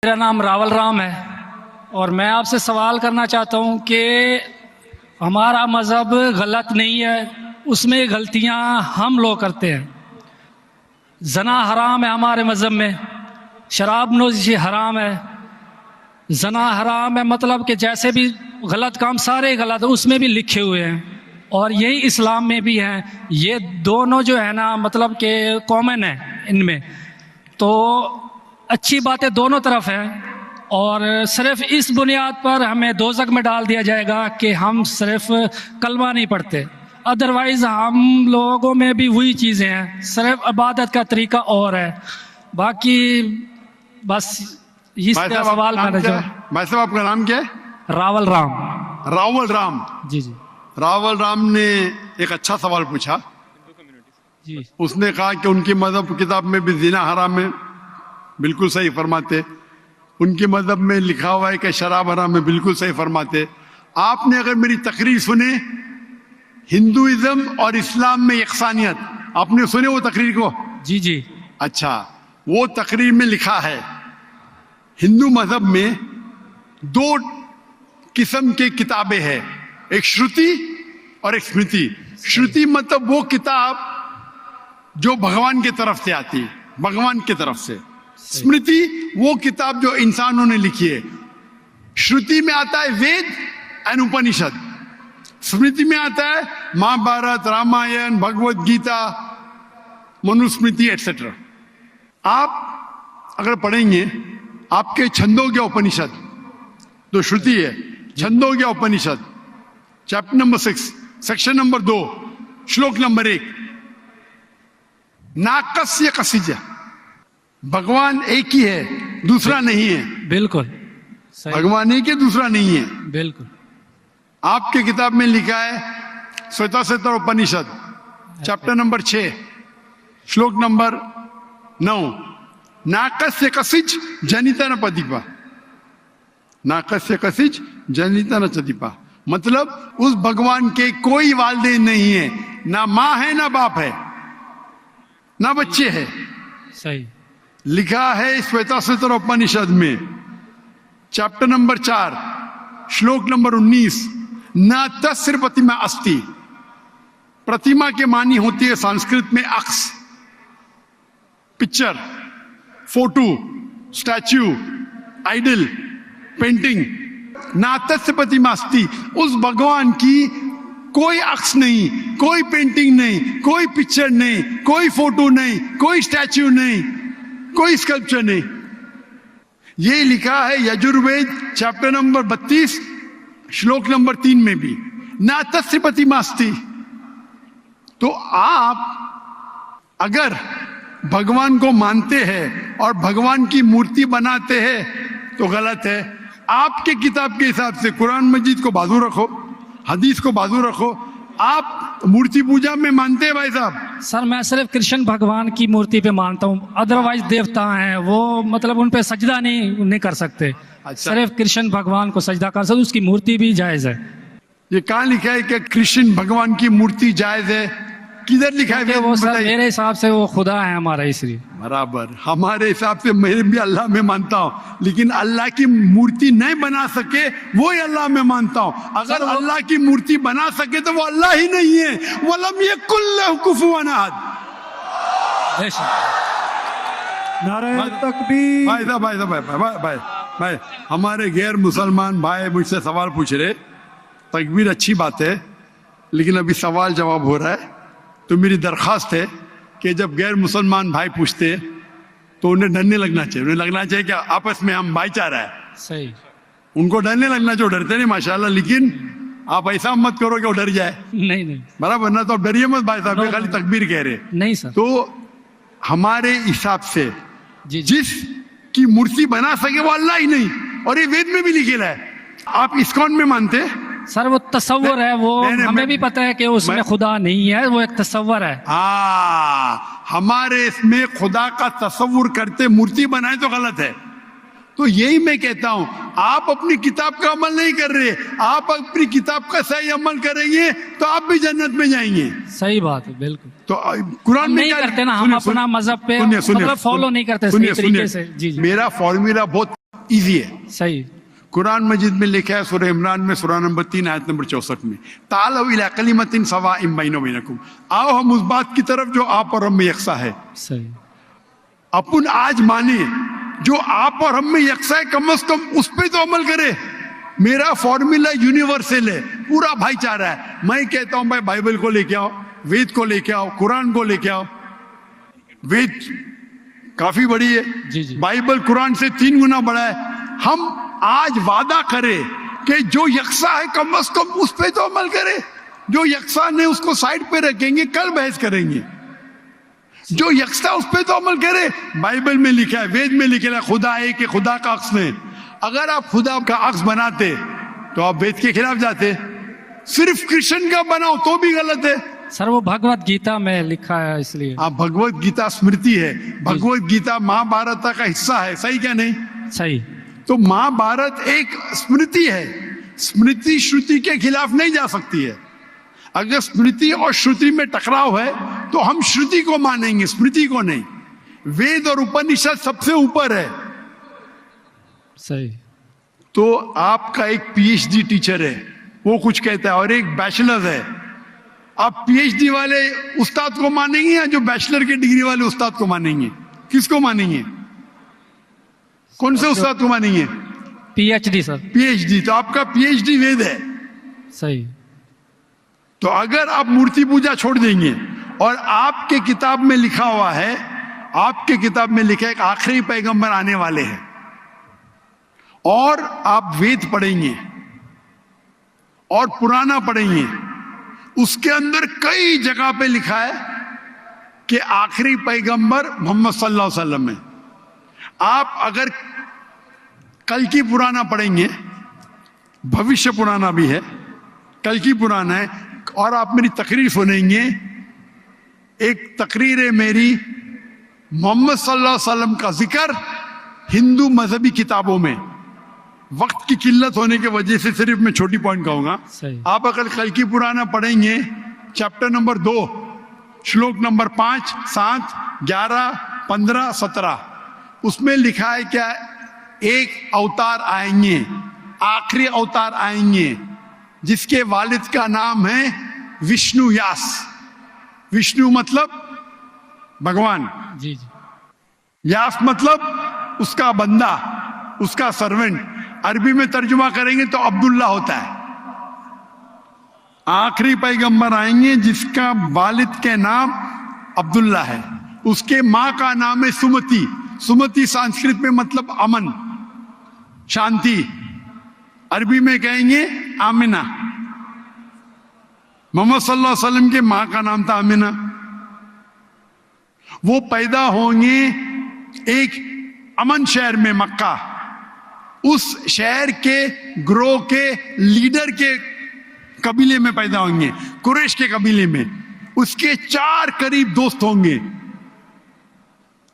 मेरा नाम रावल राम है और मैं आपसे सवाल करना चाहता हूँ कि हमारा मज़हब गलत नहीं है, उसमें गलतियाँ हम लोग करते हैं। जना हराम है हमारे मज़हब में, शराब नोशी हराम है, जना हराम है, मतलब कि जैसे भी गलत काम सारे गलत है उसमें भी लिखे हुए हैं और यही इस्लाम में भी हैं। ये दोनों जो है ना मतलब कि कॉमन है इनमें, तो अच्छी बातें दोनों तरफ हैं और सिर्फ इस बुनियाद पर हमें दोज़ख में डाल दिया जाएगा कि हम सिर्फ कलमा नहीं पढ़ते। अदरवाइज़ हम लोगों में भी वही चीज़ें हैं, सिर्फ इबादत का तरीका और है। बाकी बस इस सवाल करना चाहूँ। भाई साहब आपका नाम क्या है? रावल राम। रावल राम जी जी रावल राम ने एक अच्छा सवाल पूछा जी। उसने कहा कि उनकी मजहब किताब में भी जिना हराम है, बिल्कुल सही फरमाते। उनके मजहब में लिखा हुआ है कि शराब हराम है, बिल्कुल सही फरमाते। आपने अगर मेरी तकरीर सुने हिंदुइज्म और इस्लाम में यकसानियत, आपने सुने वो तकरीर को? जी जी। अच्छा, वो तकरीर में लिखा है हिंदू मजहब में दो किस्म के किताबें हैं, एक श्रुति और एक स्मृति। श्रुति मतलब वो किताब जो भगवान की तरफ से आती है, भगवान की तरफ से। स्मृति वो किताब जो इंसानों ने लिखी है। श्रुति में आता है वेद एंड उपनिषद, स्मृति में आता है महाभारत, रामायण, भगवत गीता, मनुस्मृति एटसेट्रा। आप अगर पढ़ेंगे आपके छंदोग्य उपनिषद तो श्रुति है, छंदोग्य उपनिषद चैप्टर नंबर 6 सेक्शन नंबर 2 श्लोक नंबर 1, नाकस्य कसिज, भगवान एक ही है, दूसरा नहीं है। बिल्कुल भगवान एक है, दूसरा नहीं है। बिल्कुल। आपके किताब में लिखा है श्वेताश्वेतर उपनिषद चैप्टर नंबर 6 श्लोक नंबर 9, नाकस्य कसिज जनिता न पदीपा, नाकस्य कसिज जनिता न चदीपा, मतलब उस भगवान के कोई वालिदैन नहीं है, ना माँ है ना बाप है ना बच्चे है। सही लिखा है श्वेताश्वेतर उपनिषद में चैप्टर नंबर 4 श्लोक नंबर 19, न तस्य प्रतिमा अस्ति, प्रतिमा के मानी होती है संस्कृत में अक्स, picture, photo, statue, idol, painting. ना तस्य प्रतिमा अस्ति, उस भगवान की कोई अक्स नहीं, कोई पेंटिंग नहीं, कोई पिक्चर नहीं, कोई फोटो नहीं, कोई स्टैच्यू नहीं, कोई स्कल्पचर नहीं। ये लिखा है यजुर्वेद चैप्टर नंबर 32 श्लोक नंबर 3 में भी, ना तस्य प्रतिमा अस्ति। तो आप अगर भगवान को मानते हैं और भगवान की मूर्ति बनाते हैं तो गलत है। आपके किताब के हिसाब से कुरान मजीद को बाजू रखो, हदीस को बाजू रखो। आप मूर्ति पूजा में मानते हैं भाई साहब? सर मैं सिर्फ कृष्ण भगवान की मूर्ति पे मानता हूँ, अदरवाइज देवता हैं वो मतलब उन पे सजदा नहीं कर सकते। अच्छा। सिर्फ कृष्ण भगवान को सजदा कर सकते, उसकी मूर्ति भी जायज है। ये कहाँ लिखा है कि कृष्ण भगवान की मूर्ति जायज है? किधर लिखा है? वो सर मेरे हिसाब से वो खुदा है हमारा, इसलिए। बराबर, हमारे हिसाब से मैं भी अल्लाह में मानता हूँ, लेकिन अल्लाह की मूर्ति नहीं बना सके वो ही अल्लाह में मानता हूँ। अगर अल्लाह की मूर्ति बना सके तो वो अल्लाह ही नहीं है। वलम यकुल लहु कुफुवन अहद। नारे तकबीर। भाई साहब भाई साहब भाई भाई भाई हमारे गैर मुसलमान भाई मुझसे सवाल पूछ रहे। तकबीर अच्छी बात है, लेकिन अभी सवाल जवाब हो रहा है। तो मेरी दरख्वास्त है कि जब गैर मुसलमान भाई पूछते हैं तो उन्हें डरने लगना चाहिए। उन्हें लगना चाहिए कि आपस में हम भाईचारा है। सही। उनको डरने लगना चाहिए। डरते नहीं माशाल्लाह, लेकिन आप ऐसा मत करो कि वो डर जाए। नहीं बराबर ना? तो आप डरिए मत भाई साहब, खाली तकबीर कह रहे। नहीं सर। तो हमारे हिसाब से जिस की मूर्ति बना सके वो अल्लाह ही नहीं, और ये वेद में भी लिखेला है। आप इस्कॉन में मानते हैं सर? वो तस्वर है, वो हमें भी पता है कि उसमें खुदा नहीं है, वो एक तस्वर है। हमारे इसमें खुदा का तस्वुर करते मूर्ति बनाए तो गलत है। तो यही मैं कहता हूं, आप अपनी किताब का अमल नहीं कर रहे, आप अपनी किताब का सही अमल करेंगे तो आप भी जन्नत में जाएंगे। सही बात है, बिल्कुल। तो कुरान में नहीं करते ना हम अपना मजहब पे मतलब फॉलो नहीं करते सही तरीके से। जी। मेरा फॉर्मूला बहुत इजी है। सही। कुरान मजीद में लिखा है सूरह इमरान में सूरह नंबर 3 आयत नंबर 64 में, तालव इला कलिमतिन सवाइम बैना बैनकुम, आओ हम उस बात की तरफ जो आप और हम में यकसा है। सही। अपन आज माने जो आप और हम में यकसा है, कम से कम उस पर तो अमल करे। मेरा फॉर्मूला यूनिवर्सल है, पूरा भाईचारा है। मैं कहता हूं भाई बाइबल को लेके आओ, वेद को लेके आओ, कुरान को लेके आओ। वेद काफी बड़ी है, जी जी। बाइबल कुरान से 3 गुना बड़ा है। हम आज वादा करें कि जो यकसा है कम से कम उस पर तो अमल करें। जो यकसा नहीं उसको साइड पे रखेंगे, कल बहस करेंगे। जो यकसा उस पर तो अमल करे। बाइबल में लिखा है, वेद में लिखा है खुदा है कि खुदा का अक्स नहीं। अगर आप खुदा का अक्स बनाते तो आप वेद के खिलाफ जाते। सिर्फ कृष्ण का बनाओ तो भी गलत है। सर वो भगवत गीता में लिखा है इसलिए। आप भगवत गीता स्मृति है, भगवत गीता महाभारत का हिस्सा है, सही क्या नहीं? सही। तो महाभारत एक स्मृति है, स्मृति श्रुति के खिलाफ नहीं जा सकती है। अगर स्मृति और श्रुति में टकराव है तो हम श्रुति को मानेंगे, स्मृति को नहीं। वेद और उपनिषद सबसे ऊपर है। सही। तो आपका एक पीएचडी टीचर है, वो कुछ कहता है, और एक बैचलर है। आप पीएचडी वाले उस्ताद को मानेंगे या जो बैचलर की डिग्री वाले उस्ताद को मानेंगे? किसको मानेंगे? कौन से उस्ताद को मानेंगे? PhD sir. पीएचडी। तो आपका पीएचडी वेद है। सही। तो अगर आप मूर्ति पूजा छोड़ देंगे और आपके किताब में लिखा हुआ है, आपके किताब में लिखा है कि आखिरी पैगंबर आने वाले हैं, और आप वेद पढ़ेंगे और पुराना पढ़ेंगे, उसके अंदर कई जगह पे लिखा है कि आखिरी पैगंबर मोहम्मद सल्लल्लाहु अलैहि वसल्लम है। आप अगर कल की पुराना पढ़ेंगे, भविष्य पुराना भी है, कल की पुराना है, और आप मेरी तकरीर सुनेंगे। एक तकरीर है मेरी, मोहम्मद सल्लल्लाहु अलैहि वसल्लम का जिक्र हिंदू मजहबी किताबों में। वक्त की किल्लत होने की वजह से सिर्फ मैं छोटी पॉइंट कहूंगा। आप अगर कल की पुराना पढ़ेंगे, चैप्टर नंबर 2 श्लोक नंबर 5, 7, 11, 15, 17, उसमें लिखा है क्या? एक अवतार आएंगे, आखिरी अवतार आएंगे, जिसके वालिद का नाम है विष्णु यास। विष्णु मतलब भगवान, जी जी। यास मतलब उसका बंदा, उसका सर्वेंट। अरबी में तर्जुमा करेंगे तो अब्दुल्ला होता है। आखिरी पैगंबर आएंगे जिसका वालिद के नाम अब्दुल्ला है, उसके माँ का नाम है सुमति। सुमति संस्कृत में मतलब अमन, शांति। अरबी में कहेंगे आमिना। मोहम्मद सल्लल्लाहु अलैहि वसल्लम के माँ का नाम था आमिना। वो पैदा होंगे एक अमन शहर में, मक्का। उस शहर के ग्रोह के लीडर के कबीले में पैदा होंगे, कुरैश के कबीले में। उसके 4 करीब दोस्त होंगे।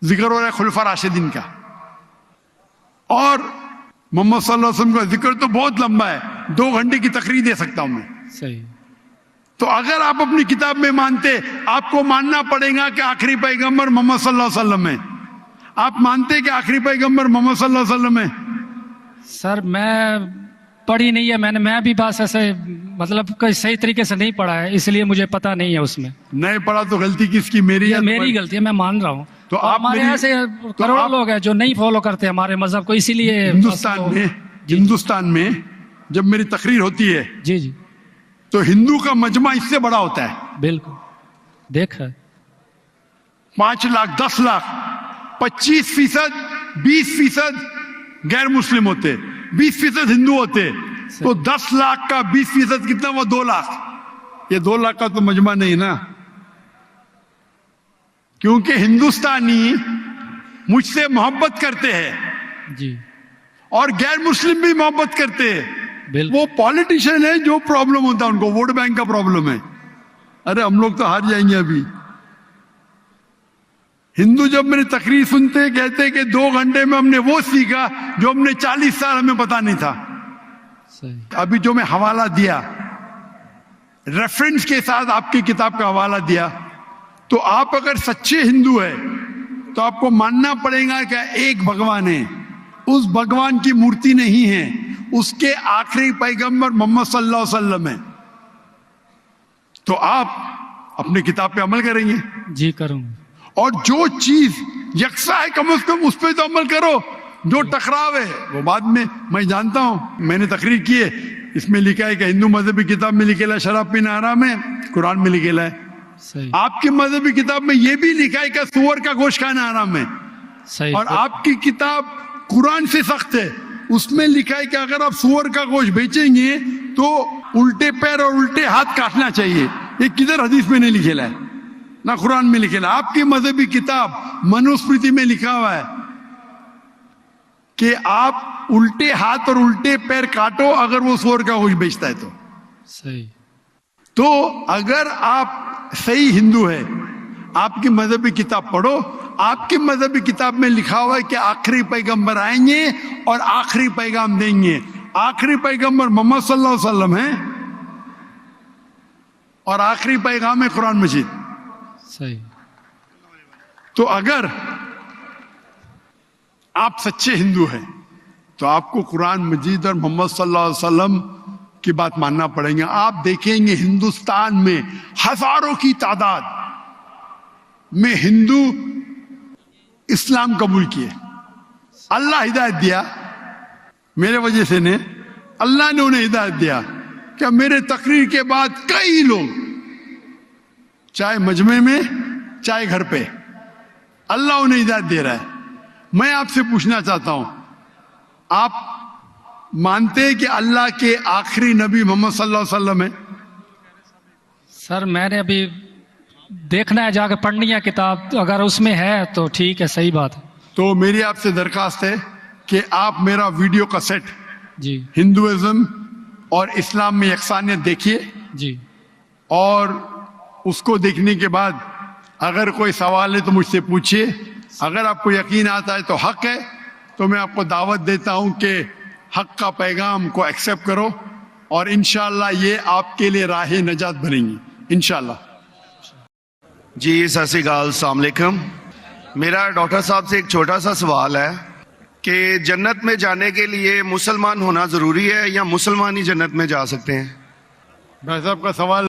जिक्र हो रहा है खुलफा राशिदीन का। और मोहम्मद सल्लल्लाहु अलैहि वसल्लम का जिक्र तो बहुत लंबा है, 2 घंटे की तकरीर दे सकता हूं मैं। सही। तो अगर आप अपनी किताब में मानते, आपको मानना पड़ेगा कि आखिरी पैगंबर मोहम्मद सल्लल्लाहु अलैहि वसल्लम है। आप मानते कि आखिरी पैगंबर मोहम्मद सल्लल्लाहु अलैहि वसल्लम है? सर मैं पढ़ी नहीं है, मैं भी बस ऐसे मतलब कोई सही तरीके से नहीं पढ़ा है, इसलिए मुझे पता नहीं है उसमें। नहीं पढ़ा तो गलती किसकी? मेरी है? मेरी गलती है, मैं मान रहा हूँ। तो आप हमारे ऐसे करोड़ों लोग हैं जो नहीं फॉलो करते हमारे मजहब को, इसीलिए हिंदुस्तान में जब मेरी तकरीर होती है, जी जी, तो हिंदू का मजमा इससे बड़ा होता है। बिल्कुल देखा है। 5 लाख, 10 लाख, 25%, 20% गैर मुस्लिम होते, 20% हिंदू होते। तो 10 लाख का 20% कितना हुआ? 2 लाख। ये 2 लाख का तो मजमा नहीं ना, क्योंकि हिंदुस्तानी मुझसे मोहब्बत करते हैं जी, और गैर मुस्लिम भी मोहब्बत करते हैं। वो पॉलिटिशियन है जो प्रॉब्लम होता है उनको, वोट बैंक का प्रॉब्लम है। अरे हम लोग तो हार जाएंगे अभी। हिंदू जब मेरी तकरीर सुनते कहते कि 2 घंटे में हमने वो सीखा जो हमने 40 साल हमें पता नहीं था। सही। अभी जो मैं हवाला दिया, रेफरेंस के साथ आपकी किताब का हवाला दिया, तो आप अगर सच्चे हिंदू है तो आपको मानना पड़ेगा कि एक भगवान है, उस भगवान की मूर्ति नहीं है, उसके आखिरी पैगंबर मोहम्मद सल्लल्लाहु अलैहि वसल्लम है। तो आप अपनी किताब पे अमल करेंगे, जी करूँगा। और जो चीज यकसा है कम से कम उस पर तो अमल करो। जो टकराव है वो बाद में, मैं जानता हूं, मैंने तकरीर की है, इसमें लिखा है कि हिंदू मजहबी किताब में लिखेला शराब पीना हराम है, कुरान में लिखेला है। सही आपकी मजहबी किताब में यह भी लिखा है कि सुअर का गोश्त खाना हराम है, सही। और आपकी किताब कुरान से सख्त है, उसमें लिखा है कि अगर आप सुअर का गोश्त बेचेंगे तो उल्टे पैर और उल्टे हाथ काटना चाहिए। ये किधर हदीस में नहीं लिखेला है, ना कुरान में लिखेला। आपकी मजहबी किताब मनुस्मृति में लिखा हुआ है कि आप उल्टे हाथ और उल्टे पैर काटो अगर वो सुअर का गोश्त बेचता है तो। सही। तो अगर आप सही हिंदू है, आपकी मजहबी किताब पढ़ो। आपकी मजहबी किताब में लिखा हुआ है कि आखिरी पैगंबर आएंगे और आखिरी पैगाम देंगे। आखिरी पैगंबर मोहम्मद सल्लल्लाहु अलैहि वसल्लम है और आखिरी पैगाम है कुरान मजीद। सही। तो अगर आप सच्चे हिंदू हैं तो आपको कुरान मजीद और मोहम्मद सल्लल्लाहु अलैहि वसल्लम की बात मानना पड़ेगा। आप देखेंगे हिंदुस्तान में हजारों की तादाद में हिंदू इस्लाम कबूल किए। अल्लाह हिदायत दिया, मेरे वजह से ने अल्लाह ने उन्हें हिदायत दिया। क्या मेरे तकरीर के बाद कई लोग, चाहे मजमे में चाहे घर पे, अल्लाह उन्हें हिदायत दे रहा है। मैं आपसे पूछना चाहता हूं, आप मानते हैं कि अल्लाह के आखिरी नबी मोहम्मद सल्लल्लाहु अलैहि वसल्लम है? सर मैंने अभी देखना है, जाके पढ़नी है किताब, तो अगर उसमें है तो ठीक है, सही बात है। तो मेरी आपसे दरखास्त है कि आप मेरा वीडियो कैसेट जी हिंदुइज्म और इस्लाम में यकसानियत देखिए, जी। और उसको देखने के बाद अगर कोई सवाल है तो मुझसे पूछिए। अगर आपको यकीन आता है तो हक है, तो मैं आपको दावत देता हूं कि हक का पैगाम को एक्सेप्ट करो, और इंशाअल्लाह ये आपके लिए राह नजात बनेंगी इंशाअल्लाह। जी सत श्री अकाल, अस्सलाम वालेकुम। मेरा डॉक्टर साहब से एक छोटा सा सवाल है कि जन्नत में जाने के लिए मुसलमान होना ज़रूरी है या मुसलमान ही जन्नत में जा सकते हैं? भाई साहब का सवाल